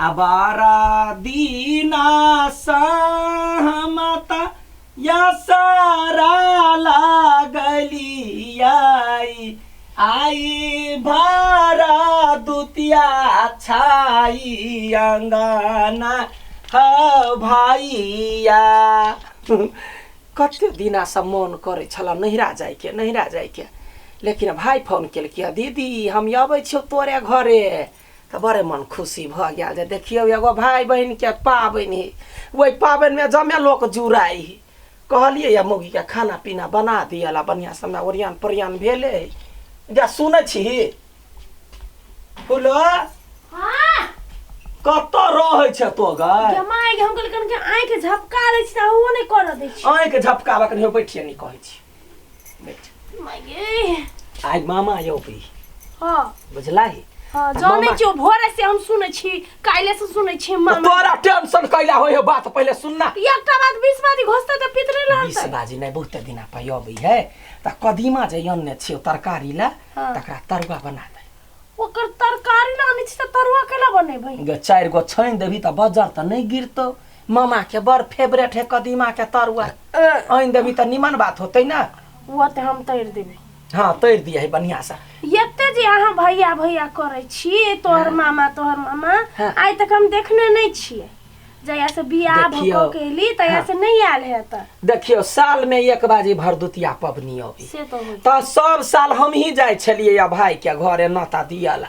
अबारा दीना सहमता या सारा लागली आई भारा दुतिया छाई अंगना ह भाइया। कते दिना से मन करे छला नहिरा जाए के लेकिन भाई फोन केलकै दीदी हम आबै छियौ तोरे घरे तो बड़े मन खुशी भ गया जे देखियो एगो भाई बहन के पाबनि है वही पाबनि में जमे लोग जुड़ाई कहलिए या मौगी के खाना पीना बना दिया बढ़िया समय ओरियान परियान भेले जा सुनै छी फुलो हां कत रहै छ तो गय जमाई हम कहलकन के आंख झपका लै छी ओ नै कर दै छी आंख झपकाबा कनी बैठिए नहीं कहै छी बैठ मागे आज मामा आयो भी हां बुझलाई हां जाने छियो भोरे से हम सुनै छी काइले से सुनै छी मामा तोरा टेंशन कैला होय हो बात पहले सुनना एकटा बात 20 बाजी घोसते त पितरे रहतै 20 बाजी नहीं बहुत दिना पयबै है त कदीमा जे अन्ने छियो तरकारी ला तकरा तरुआ बना दे ओकर तरकारी लानी छी त तरुआ केला बनेबै गे 4 गो छैन देबी त बजार त नहीं गिरतो मामा के बड़ फेवरेट है कदीमा के तरुआ आइन देबी त निमन बात होतै ना वो त हम तैर देबै हां तैर दिया है बढ़िया से एते जे अहाँ भैया भैया करे छी तोहर मामा आज तक हम देखने नहीं छिए जया से बियाह भको केली तया से नहीं आल है त देखियो साल में एक बाजी भरदुतिया पबनी होबी से तो होई त सब साल हम ही जाय छलिए या भाई के घरे नाता दियाला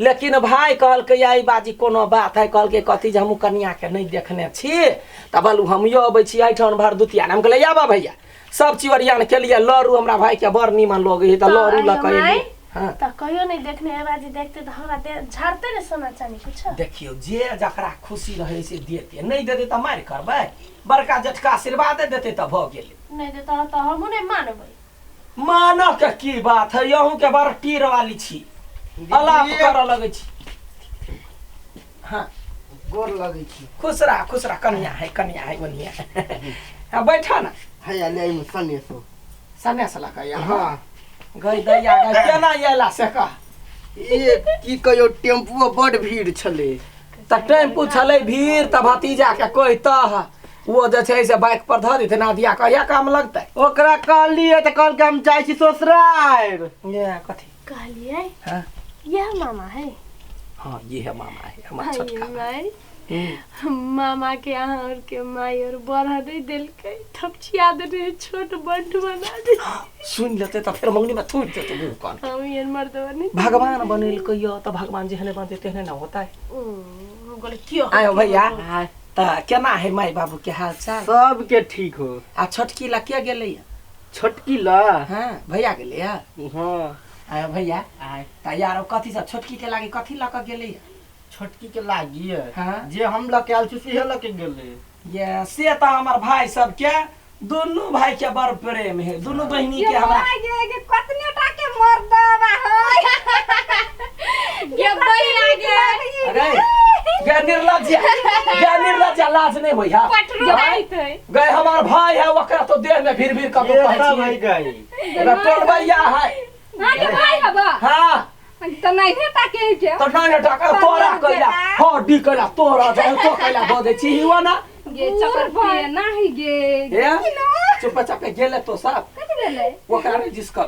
लेकिन भाई कहल के आई बाजी कोनो बात है कहल के कथि जे हम कन्या के नहीं देखने छी त बोलू हम यो अबै छी आइठन भरदुतिया हम कहले आबा भैया सब चिवरियान के लिए लरू हमरा भाई के बड़ निमन लोग है त लरू ल कहली हां त कहियो नहीं देखने है बाजी देखते त हमरा झाड़ते ने सोना चानी कुछ देखियो जे जकरा खुशी रहे से देते नहीं देते त मार करबै बड़का जटका आशीर्वाद देते त भ गेलै नहीं देता त हम नहीं मानबै मानो के की बात है यहू के बड़ टीर वाली छी अलाप कर लगे छी हां गोर लगे छी खुश रह कन्या है बनिया हां बैठा ना हैया ले सन्यास लगा या हां गई दैया गई केना आइला से का ये की कहियो टेम्पू बड़ भीड़ छले त टेम्पू छले भीड़ त भतीजा के कोई तह वो जे छै से बाइक पर धर देते ना दिया कहिया काम लगतै ओकरा कहलिए त कहल के हम जाय छी ससुराल ये कथि कहलिए हां यह मामा है हां ये है मामा है हमारा छोटका भाई मामा के यहाँ और के माई और बड़ा दे दिल के थपचिया दे छोट बंट बना दे सुन लेते त फिर मंगनी में थूट देते मुंह कान हम ये मर्दवा नहीं भगवान बनेल कहियो त भगवान जेहने बन देते हैं ना होता है हम बोले क्यों आयो भैया त केना है माई बाबू के हाल चाल सब के ठीक हो आ छोटकी ला के गेलै छोटकी ला हां भैया गेलै हां आयो भैया त यार कथि से छोटकी के लागी कथि ला के गेलै छोटकी के लागी है हां जे हम ला के आल छी से ला के गेले ये से त हमर भाई सब के दोनों भाई के बड़ प्रेम है दोनों बहिनी के हमरा ये कतने टा के मर्दवा है ये भैया गे अरे गे निर्लज्जा लाज नहीं होया गए हमार भाई है ओकरा तो देह में भीड़ कर दो भाई गई रटोल भैया है हां के भाई हबा हां त नहीं है के के तो नहीं टाका तोरा कइला हां डी कइला तोरा जाय तो कइला बदे छी हुआ ना ये चक्कर पे नहीं गे ये चुपचाप गेले तो सब कथि गेले ओकरा ने जिसका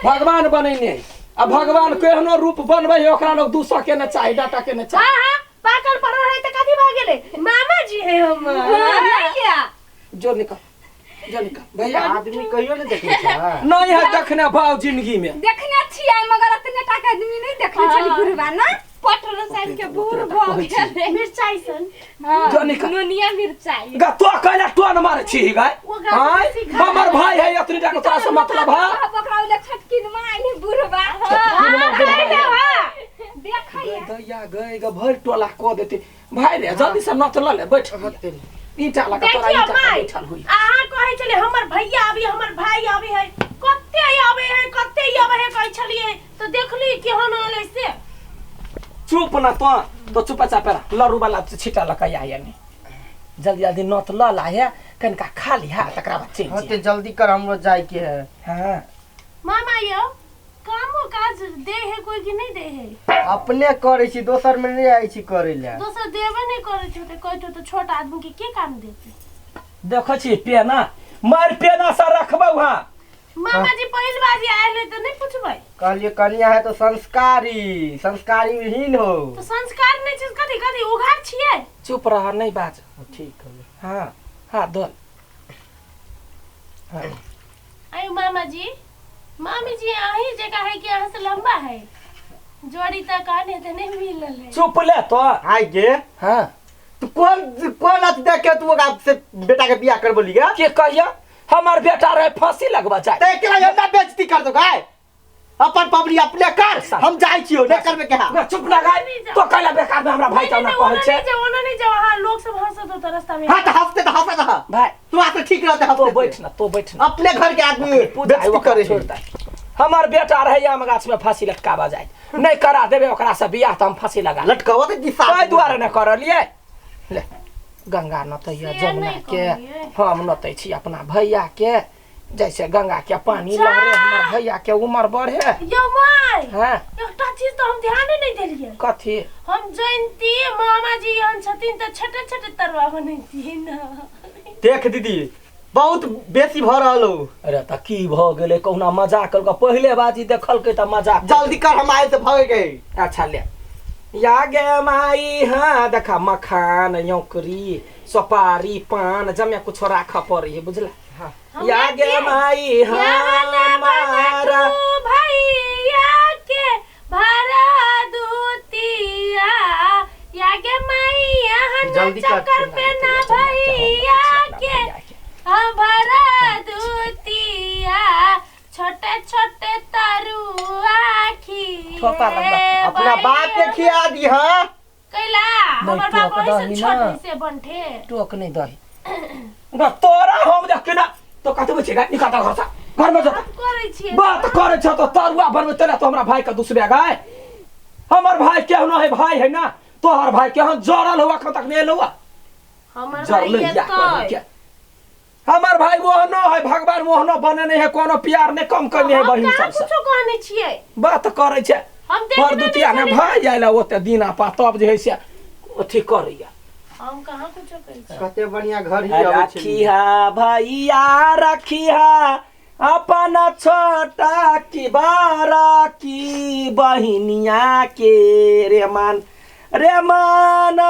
भगवान बनेने अब भगवान केहनो रूप बनबै ओकरा लोग 200 के न चाहि डाटा के न चाहि हां पाकल पर है त कथि भ गेले मामा जी है हम भैया जो निकल भैया आदमी कहियो नहीं देखे छ नहीं है देखने भाव जिंदगी में देखने छियै मगर इतने टाका आदमी नहीं देखले छली बुढ़वा ना पटल साइड के बूढ़ भ गेले मिर्चाई सन जो निकल नुनिया मिर्चाई गा तो कहला टोन मारे छी गय हां हमर भाई है इतनी टाका तोरा से मतलब है पकड़ा ले छटकी में आइले बुढ़वा देखैया दैया गए ग भर टोला को देते भाई रे जल्दी से नत ल ले बैठ ईटा लगा तोरा ईटा बैठल हुई आहा कहै छले हमर भैया आबी हमर भाई आबी है कत्ते आबे है कहै छलिए तो देखली केहन आले से चुप ना तो चुपचाप लरू वाला छिटा लका आया ने जल्दी नत ल लाया कनका खा लिया तकरा बाद चल होते जल्दी कर हमरो जाय के है हां मामा यो कामो काज दे है कोई कि नहीं दे है? अपने करे छी दोसर में नहीं आई छी करे ले। दोसर देबे नहीं करे छ त कहतो त छोट आदमी के काम देते? देखो छी पेना मार पेना सा रखबौ हां। मामा जी पहिल बाजी आएले त नहीं पूछबै? कहलिए कन्या है तो संस्कारी विहीन हो। तो संस्कार नहीं छै कथि कथि उघार छियै? चुप रह नहीं बाज। ठीक है। हां हां दोल। हां आयु मामी जी आही जगह है कि यहाँ से लंबा है जोड़ी तक आने तो नहीं मिलल है। चुप ले तो आई गे। हां तू कौन अत देख के तू आपसे बेटा के बियाह कर बोलिया? के कहिया हमार बेटा रहे फांसी लगवा जाए ते केला हमरा बेइज्जती कर दो गाय। अपन पबली अपने कर हम जाई छियो नहीं करबे के हां। चुप लगा तो कहला बेकार में हमरा भाई जाना कहै छै। ओना नहीं जाओ हां लोग सब हंसत तो रास्ता में। हां तो हंसते रहा भाई तू आके ठीक रहते तो बैठ ना तो बैठ ना। अपने घर के आदमी बेइज्जती करे छोड़ता हमार बेटा रहे आम गाछ में फांसी लटकावा जाए नहीं करा देबे ओकरा से बियाह त हम फांसी लगा लटकावा त दिशा कोई द्वारा न करलिए। ले गंगा नतैया जमुना के हम नतै छी अपना भैया के जैसे गंगा के पानी लहरे हमर भैया के उम्र बढ़े। यो माय हां एकटा चीज तो हम ध्यान नहीं देलिए। कथि? हम जयंती मामा जी यहां छथिन त छोटे छोटे तरवा बनैती न। देख दीदी बहुत बेसी भ रहलो। अरे त की भ गेले कहुना मजाक कर पहले बाजी देखल के त मजाक जल्दी कर हम आए से भाग गए। अच्छा ले या गे माई हां देखा मखान यौकरी सुपारी पान जमे कुछ राख पड़ी है बुझला। हां या गे माई हां मारा भैया के भरा दूतिया या गे माई यहां चक्कर पे ना भैया के भरा दूतिया छोटे छोटे तरुआ खी अपना बाप के खिया दी। हां कैला हमर बाप ऐसे छोटे से बनठे टोक नहीं दही ग तोरा हम देख के ना तो कते बचेगा निकाल घर से घर में जा करे छी बात करे छ तो तरुआ बनवे तेला तो हमरा भाई का दूसरे गाय हमर भाई केहनो है भाई है ना तोहर भाई केहन जरल हुआ खतक नहीं लुआ हमर भाई के हमार भाई मोहनो है भगवान मोहनो बने नहीं है कोनो प्यार नहीं कम करनी है बहिन सब से कुछो कहने छियै बात करे छे हम पर दुतिया ने भाई आइला ओते दिना पा तब जे है से अथी करैया। हम कहां कुछो कहै छी कते बढ़िया घर ही आवे छै। रखिया भैया रखिया अपन छोटा की बारा की बहिनिया के रे मान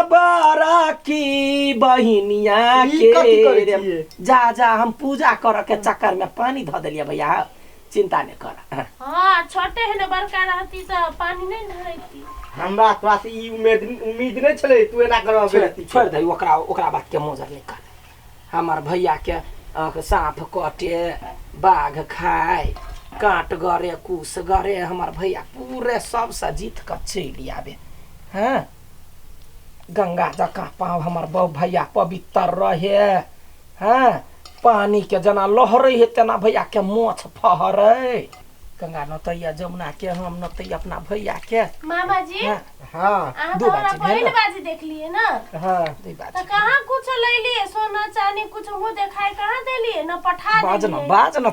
बारा की बहिनिया के जा हम पूजा कर के चक्कर में पानी ध देलिए भैया चिंता नहीं कर। हां छोटे है न बड़का रहती त पानी नहीं ढरैती। हमरा तोरा से ई उम्मीद नहीं छले तू एना करबे। छोड़ दे ओकरा बात के मोजर नहीं कर। हमार भैया के सांप कटे बाघ खाए काट गरे कुस गरे हमार भैया पूरे सब से जीत कर चली आवे। हाँ गंगा जका पाँव हमार बहु भैया पवित्र रहे। हाँ पानी के जना लहरे है तना भैया के मोछ फहरे। गंगा नतैया जमुना के हम नतैया अपना भैया के मामा जी। हां दो बाजी पहली बाजी देख लिए ना। हां दो बाजी त कहां कुछ ले लिए सोना चांदी कुछ मुंह देखाई कहां दे लिए न पठा दे लिए। बाज ना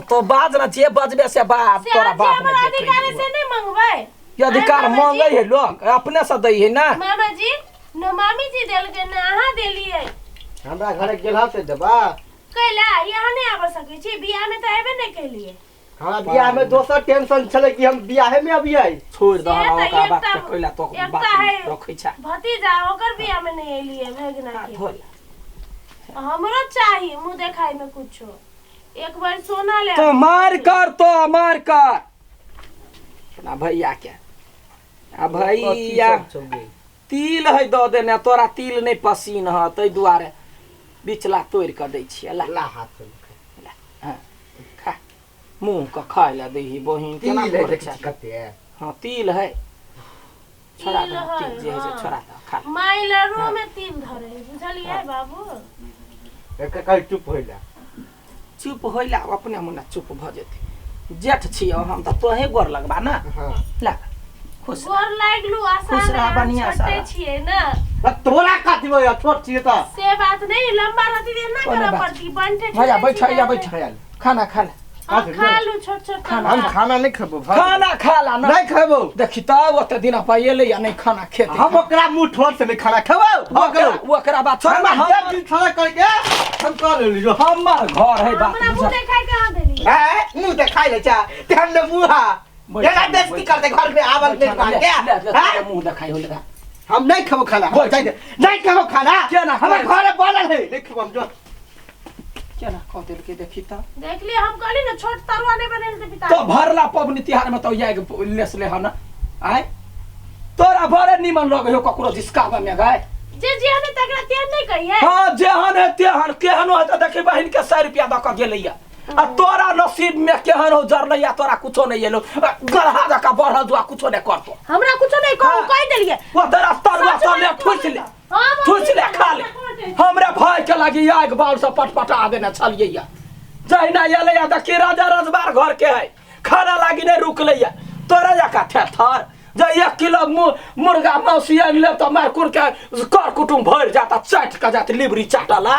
तो बाज ना जे बजबे से बाप तोरा बाप ने अधिकार से नहीं मांगबै। ये अधिकार मांगे है लोग अपने से दई है ना। मामा जी न मामी जी देल के न अहां देलिए। हमरा घरे गेलहा से देबा कैला यहां नहीं आब सकै छी बियाह में त एबे नहीं कैलिए। हां बियाह में दोसर टेंशन छले कि हम बियाह में अभी आई छोड़ दो ओकरा बात के कैला तो बात रखै छ भतीजा ओकर बियाह में नहीं एलिए भगना के भोल हमरो चाहिए मुंह देखाई में कुछो एक बार सोना ले तो मार कर अपना भैया के आ भैया तिल है दो देने तोरा तिल नहीं पसीन ह तै दुआरे बिचला तोड़ कर दै छी ला हाथ हां खा मुंह का खाए ला देही बहिन केना बोले छ कते। हां तिल है छोड़ा दे तिल जे है से छोड़ा दे खा माइला रो में तिल धरे बुझलिए बाबू। एक कल चुप होइला अपने मुना चुप भ जेते जेठ छी हम त तोहे गोर लगबा ना। हां ला खुश गोर लागलू आसान खुश रह बढ़िया छोटे छिए ना तोरा काटी में छोट छिए त से बात नहीं लंबा रहती देर ना कर पड़ती बनते भैया बैठ खाना खा ले खा लू छोट छोट हम खाना नहीं खेबो भाई खाना खाला ना नहीं खेबो देखी तब ओते दिन पाइले या नहीं खाना खेते हम ओकरा मुंह ठोर से नहीं खाना खेबो ओकरा बात छोड़ हम एक दिन खाना करके हम कर लियो हमर घर है बात अपना मुंह देखाई कहां देली है मुंह देखाई ले चा ते हमने मुंह एना बेइज्जती करते घर में आवल पे मार के मुंह देखाई होले हम नहीं खेबो खाना नहीं खेबो खाना क्या ना हमारे घर बनल है नहीं खेबो हम जो क्या ना कहते के देखी त देख लिए हम कहली ना छोट तरुआ नहीं बनेल ते पिता तो भरला पबनी तिहार में तो या लेसले ह ना आय तोरा बड़े निमन लगे हो ककरो जिसकावा में गए जे जे हने तकरा तेन नहीं कहिए हां जेहन है तेहन केहन हो त देखी बहिन के 100 रुपया द क गेलैया आ तोरा नसीब में केहन हो जरलैया तोरा कुछो नहीं एलो गलहा जका बढ़ल जुआ कुछो नहीं करतो हमरा कुछो नहीं कहू कह देलिए वो तेरा तरुआ तो ले ठुस ले खा ले हमरे भाई के लागी आग बाल से पटपटा देने छलिए जहिना एलैया त के राजा रजबार घर के है खाना लागी नहीं रुकलैया तोरा जका थेथर जे 1 किलो मुर्गा मौसी ले तो मार कुर के कर कुटुम भर जाता चाट का जात लिबरी चाटला।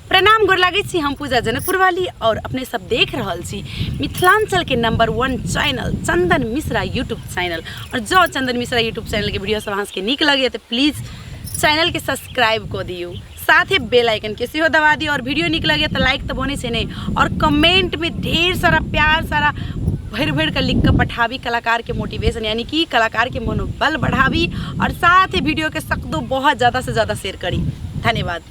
प्रणाम गोर लागै छी हम पूजा जनकपुर वाली और अपने सब देख रहल छी मिथिलांचल के नंबर 1 चैनल चंदन मिश्रा यूट्यूब चैनल। और जो चंदन मिश्रा यूट्यूब चैनल के वीडियो सब अहाँ के नीक लगे तो प्लीज़ चैनल के सब्सक्राइब कर दियो, साथ ही बेल आइकन के सेहो दबा दियो और वीडियो नीक लगे तो लाइक तो बने से नहीं और कमेंट में ढेर सारा प्यार सारा भर भर कर लिख कर पठावी कलाकार के मोटिवेशन यानी कि कलाकार के मनोबल बढ़ावी और साथ ही वीडियो के सक दो बहुत ज़्यादा से ज़्यादा शेयर करी। धन्यवाद।